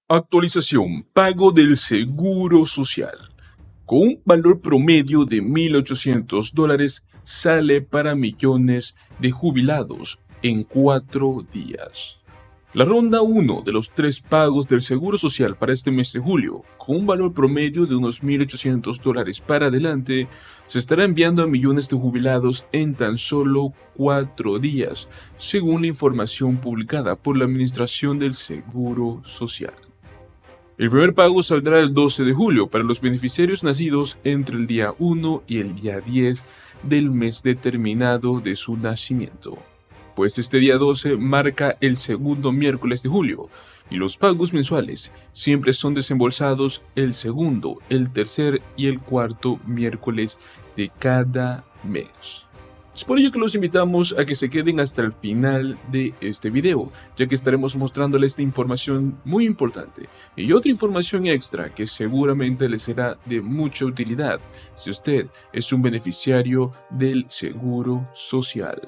Actualización. Pago del Seguro Social. Con un valor promedio de $1.800 sale para millones de jubilados en 4 días. La ronda 1 de los 3 pagos del Seguro Social para este mes de julio, con un valor promedio de unos $1.800 para adelante, se estará enviando a millones de jubilados en tan solo 4 días, según la información publicada por la Administración del Seguro Social. El primer pago saldrá el 12 de julio para los beneficiarios nacidos entre el día 1 y el día 10 del mes determinado de su nacimiento, pues este día 12 marca el segundo miércoles de julio y los pagos mensuales siempre son desembolsados el segundo, el tercer y el cuarto miércoles de cada mes. Es por ello que los invitamos a que se queden hasta el final de este video, ya que estaremos mostrándoles esta información muy importante y otra información extra que seguramente les será de mucha utilidad si usted es un beneficiario del Seguro Social.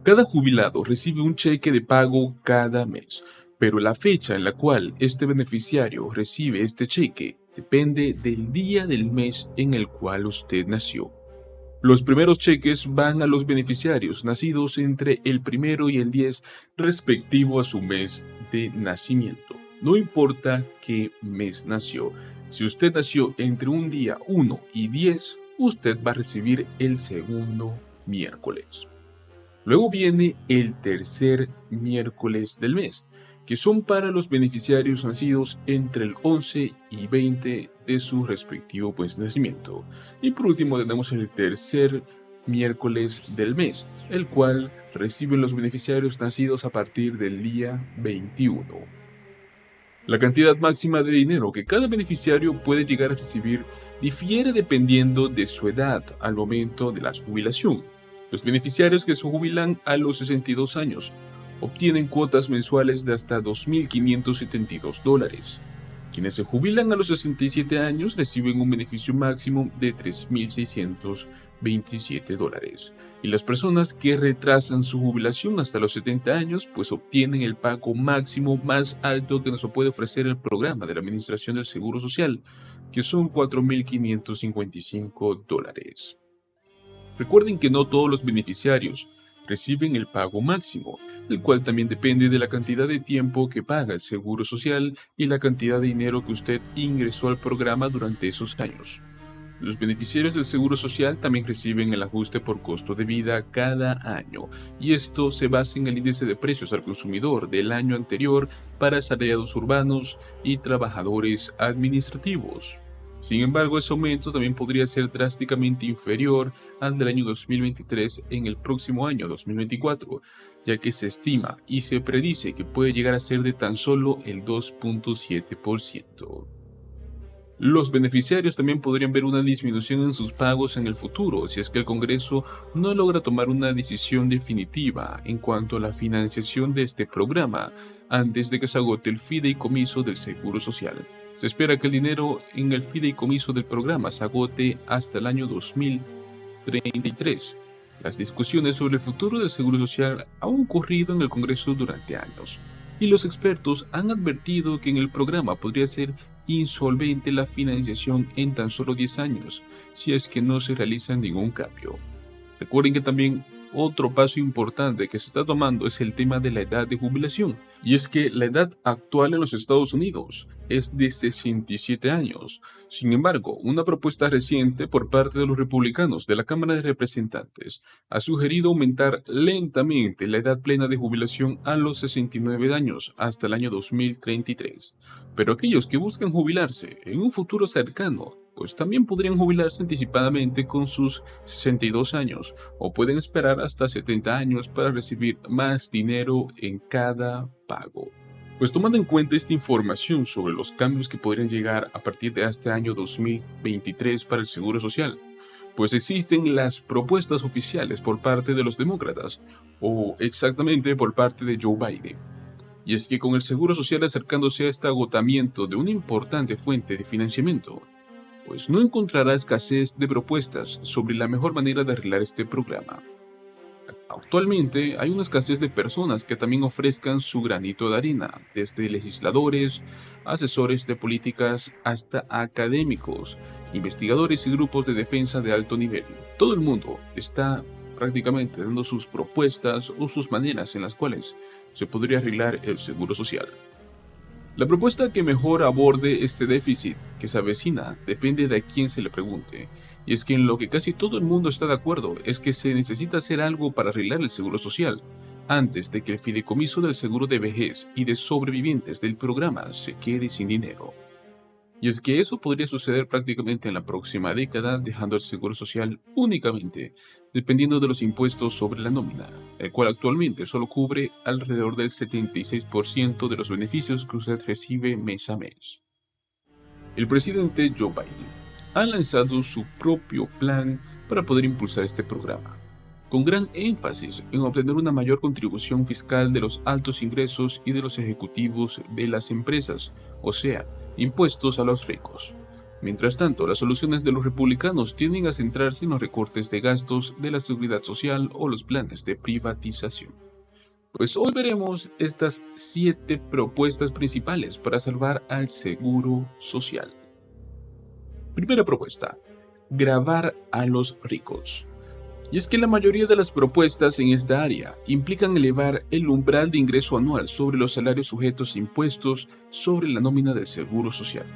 Cada jubilado recibe un cheque de pago cada mes, pero la fecha en la cual este beneficiario recibe este cheque depende del día del mes en el cual usted nació. Los primeros cheques van a los beneficiarios nacidos entre el 1 y el 10 respectivo a su mes de nacimiento. No importa qué mes nació. Si usted nació entre un día 1 y 10, usted va a recibir el segundo miércoles. Luego viene el tercer miércoles del mes, que son para los beneficiarios nacidos entre el 11 y 20 de su respectivo mes de nacimiento. Y por último tenemos el tercer miércoles del mes, el cual reciben los beneficiarios nacidos a partir del día 21. La cantidad máxima de dinero que cada beneficiario puede llegar a recibir difiere dependiendo de su edad al momento de la jubilación. Los beneficiarios que se jubilan a los 62 años obtienen cuotas mensuales de hasta $2.572. Quienes se jubilan a los 67 años reciben un beneficio máximo de $3.627. Y las personas que retrasan su jubilación hasta los 70 años pues obtienen el pago máximo más alto que nos puede ofrecer el programa de la Administración del Seguro Social, que son $4.555. Recuerden que no todos los beneficiarios reciben el pago máximo, el cual también depende de la cantidad de tiempo que paga el Seguro Social y la cantidad de dinero que usted ingresó al programa durante esos años. Los beneficiarios del Seguro Social también reciben el ajuste por costo de vida cada año, y esto se basa en el índice de precios al consumidor del año anterior para asalariados urbanos y trabajadores administrativos. Sin embargo, ese aumento también podría ser drásticamente inferior al del año 2023 en el próximo año 2024, ya que se estima y se predice que puede llegar a ser de tan solo el 2.7%. Los beneficiarios también podrían ver una disminución en sus pagos en el futuro si es que el Congreso no logra tomar una decisión definitiva en cuanto a la financiación de este programa antes de que se agote el fideicomiso del Seguro Social. Se espera que el dinero en el fideicomiso del programa se agote hasta el año 2033. Las discusiones sobre el futuro del Seguro Social han ocurrido en el Congreso durante años, y los expertos han advertido que en el programa podría ser insolvente la financiación en tan solo 10 años, si es que no se realiza ningún cambio. Recuerden que también otro paso importante que se está tomando es el tema de la edad de jubilación, y es que la edad actual en los Estados Unidos es de 67 años. Sin embargo, una propuesta reciente por parte de los republicanos de la Cámara de Representantes ha sugerido aumentar lentamente la edad plena de jubilación a los 69 años hasta el año 2033. Pero aquellos que buscan jubilarse en un futuro cercano pues también podrían jubilarse anticipadamente con sus 62 años o pueden esperar hasta 70 años para recibir más dinero en cada pago. Pues tomando en cuenta esta información sobre los cambios que podrían llegar a partir de este año 2023 para el Seguro Social, pues existen las propuestas oficiales por parte de los demócratas, o exactamente por parte de Joe Biden. Y es que con el Seguro Social acercándose a este agotamiento de una importante fuente de financiamiento, pues no encontrará escasez de propuestas sobre la mejor manera de arreglar este programa. Actualmente hay una escasez de personas que también ofrezcan su granito de arena, desde legisladores, asesores de políticas hasta académicos, investigadores y grupos de defensa de alto nivel. Todo el mundo está prácticamente dando sus propuestas o sus maneras en las cuales se podría arreglar el seguro social. La propuesta que mejor aborde este déficit que se avecina depende de a quién se le pregunte, y es que en lo que casi todo el mundo está de acuerdo es que se necesita hacer algo para arreglar el seguro social, antes de que el fideicomiso del seguro de vejez y de sobrevivientes del programa se quede sin dinero. Y es que eso podría suceder prácticamente en la próxima década, dejando el seguro social únicamente dependiendo de los impuestos sobre la nómina, el cual actualmente solo cubre alrededor del 76% de los beneficios que usted recibe mes a mes. El presidente Joe Biden ha lanzado su propio plan para poder impulsar este programa, con gran énfasis en obtener una mayor contribución fiscal de los altos ingresos y de los ejecutivos de las empresas, o sea, impuestos a los ricos. Mientras tanto, las soluciones de los republicanos tienden a centrarse en los recortes de gastos de la seguridad social o los planes de privatización. Pues hoy veremos estas 7 propuestas principales para salvar al seguro social. Primera propuesta: gravar a los ricos. Y es que la mayoría de las propuestas en esta área implican elevar el umbral de ingreso anual sobre los salarios sujetos a impuestos sobre la nómina del seguro social.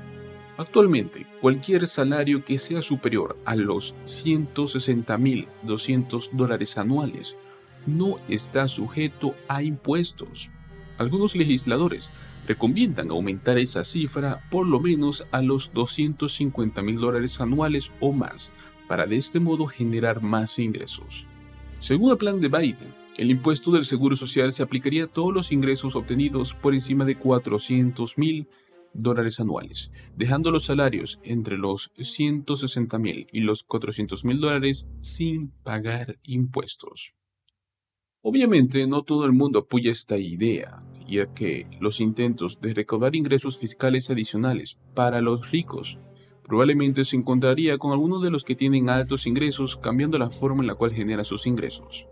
Actualmente, cualquier salario que sea superior a los $160,200 anuales no está sujeto a impuestos. Algunos legisladores recomiendan aumentar esa cifra por lo menos a los $250,000 anuales o más, para de este modo generar más ingresos. Según el plan de Biden, el impuesto del seguro social se aplicaría a todos los ingresos obtenidos por encima de $400,000 anuales, dejando los salarios entre los $160,000 y los $400,000 sin pagar impuestos. Obviamente, no todo el mundo apoya esta idea, ya que los intentos de recaudar ingresos fiscales adicionales para los ricos probablemente se encontraría con algunos de los que tienen altos ingresos cambiando la forma en la cual generan sus ingresos.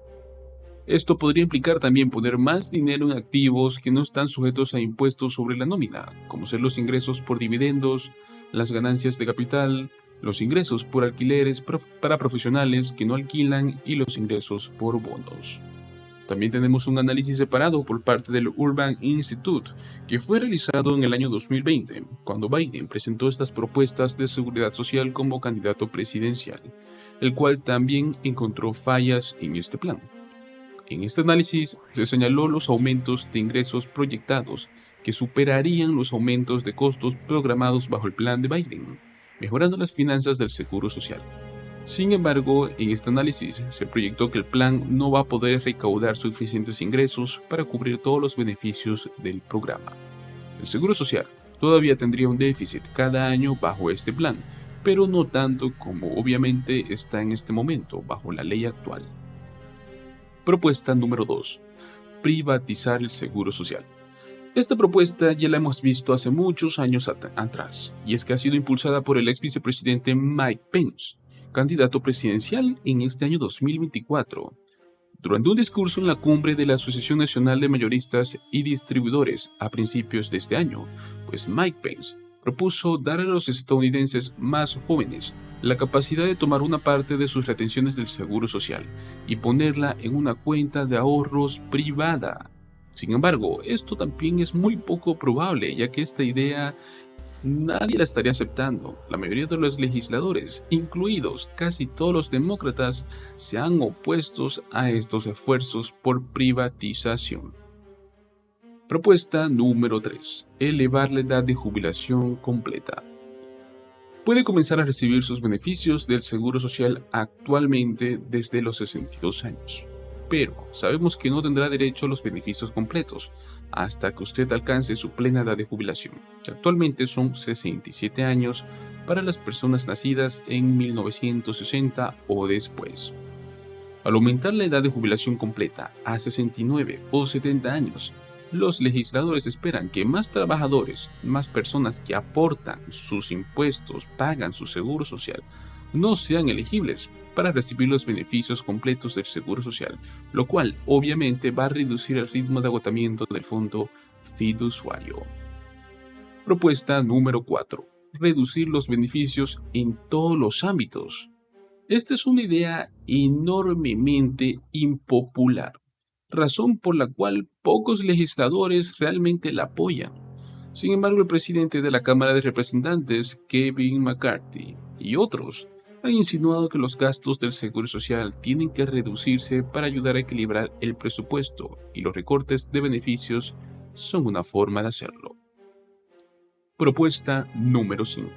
Esto podría implicar también poner más dinero en activos que no están sujetos a impuestos sobre la nómina, como ser los ingresos por dividendos, las ganancias de capital, los ingresos por alquileres para profesionales que no alquilan y los ingresos por bonos. También tenemos un análisis separado por parte del Urban Institute, que fue realizado en el año 2020, cuando Biden presentó estas propuestas de seguridad social como candidato presidencial, el cual también encontró fallas en este plan. En este análisis se señaló los aumentos de ingresos proyectados que superarían los aumentos de costos programados bajo el plan de Biden, mejorando las finanzas del seguro social. Sin embargo, en este análisis se proyectó que el plan no va a poder recaudar suficientes ingresos para cubrir todos los beneficios del programa. El seguro social todavía tendría un déficit cada año bajo este plan, pero no tanto como obviamente está en este momento bajo la ley actual. Propuesta número 2. Privatizar el seguro social. Esta propuesta ya la hemos visto hace muchos años atrás, y es que ha sido impulsada por el ex vicepresidente Mike Pence, candidato presidencial en este año 2024. Durante un discurso en la cumbre de la Asociación Nacional de Mayoristas y Distribuidores a principios de este año, pues Mike Pence propuso dar a los estadounidenses más jóvenes la capacidad de tomar una parte de sus retenciones del seguro social y ponerla en una cuenta de ahorros privada. Sin embargo, esto también es muy poco probable, ya que esta idea nadie la estaría aceptando. La mayoría de los legisladores, incluidos casi todos los demócratas, se han opuesto a estos esfuerzos por privatización. Propuesta número 3. Elevar la edad de jubilación completa. Puede comenzar a recibir sus beneficios del seguro social actualmente desde los 62 años. Pero sabemos que no tendrá derecho a los beneficios completos hasta que usted alcance su plena edad de jubilación, que actualmente son 67 años para las personas nacidas en 1960 o después. Al aumentar la edad de jubilación completa a 69 o 70 años, los legisladores esperan que más trabajadores, más personas que aportan sus impuestos, pagan su seguro social, no sean elegibles para recibir los beneficios completos del Seguro Social, lo cual obviamente va a reducir el ritmo de agotamiento del fondo fiduciario. Propuesta número 4. Reducir los beneficios en todos los ámbitos. Esta es una idea enormemente impopular, razón por la cual pocos legisladores realmente la apoyan. Sin embargo, el presidente de la Cámara de Representantes, Kevin McCarthy, y otros han insinuado que los gastos del Seguro Social tienen que reducirse para ayudar a equilibrar el presupuesto, y los recortes de beneficios son una forma de hacerlo. Propuesta número 5.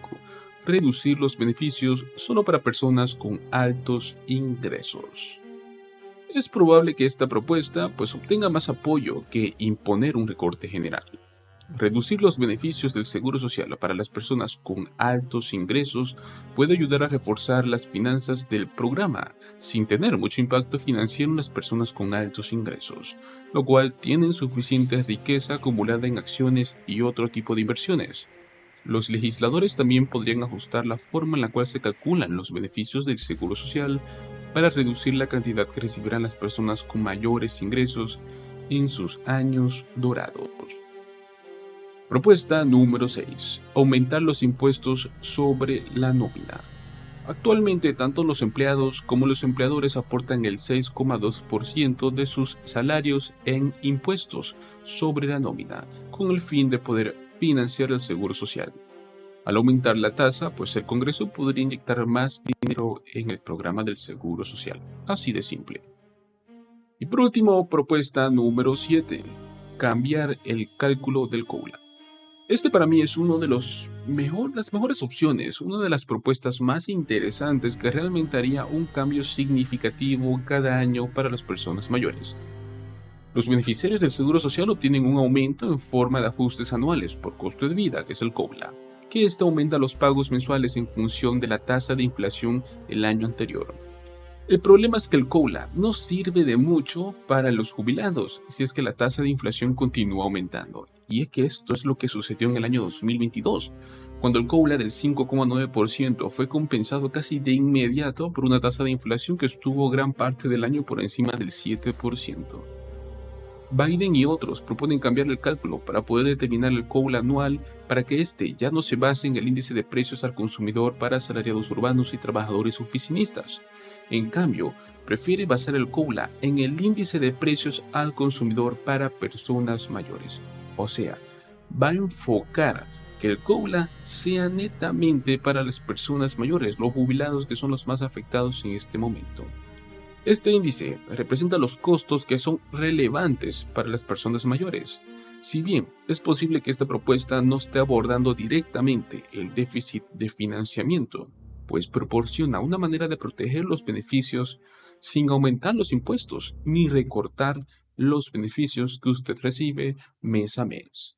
Reducir los beneficios solo para personas con altos ingresos. Es probable que esta propuesta obtenga más apoyo que imponer un recorte general. Reducir los beneficios del Seguro Social para las personas con altos ingresos puede ayudar a reforzar las finanzas del programa, sin tener mucho impacto financiero en las personas con altos ingresos, lo cual tienen suficiente riqueza acumulada en acciones y otro tipo de inversiones. Los legisladores también podrían ajustar la forma en la cual se calculan los beneficios del Seguro Social para reducir la cantidad que recibirán las personas con mayores ingresos en sus años dorados. Propuesta número 6. Aumentar los impuestos sobre la nómina. Actualmente, tanto los empleados como los empleadores aportan el 6,2% de sus salarios en impuestos sobre la nómina, con el fin de poder financiar el Seguro Social. Al aumentar la tasa, el Congreso podría inyectar más dinero en el programa del Seguro Social. Así de simple. Y por último, propuesta número 7. Cambiar el cálculo del COLA. Este para mí es uno de las mejores opciones, una de las propuestas más interesantes que realmente haría un cambio significativo cada año para las personas mayores. Los beneficiarios del Seguro Social obtienen un aumento en forma de ajustes anuales por costo de vida, que es el COLA, que este aumenta los pagos mensuales en función de la tasa de inflación del año anterior. El problema es que el COLA no sirve de mucho para los jubilados si es que la tasa de inflación continúa aumentando. Y es que esto es lo que sucedió en el año 2022, cuando el COLA del 5,9% fue compensado casi de inmediato por una tasa de inflación que estuvo gran parte del año por encima del 7%. Biden y otros proponen cambiar el cálculo para poder determinar el COLA anual para que este ya no se base en el índice de precios al consumidor para asalariados urbanos y trabajadores oficinistas. En cambio, prefiere basar el COLA en el índice de precios al consumidor para personas mayores. O sea, va a enfocar que el COLA sea netamente para las personas mayores, los jubilados que son los más afectados en este momento. Este índice representa los costos que son relevantes para las personas mayores. Si bien es posible que esta propuesta no esté abordando directamente el déficit de financiamiento, proporciona una manera de proteger los beneficios sin aumentar los impuestos ni recortar los beneficios que usted recibe mes a mes.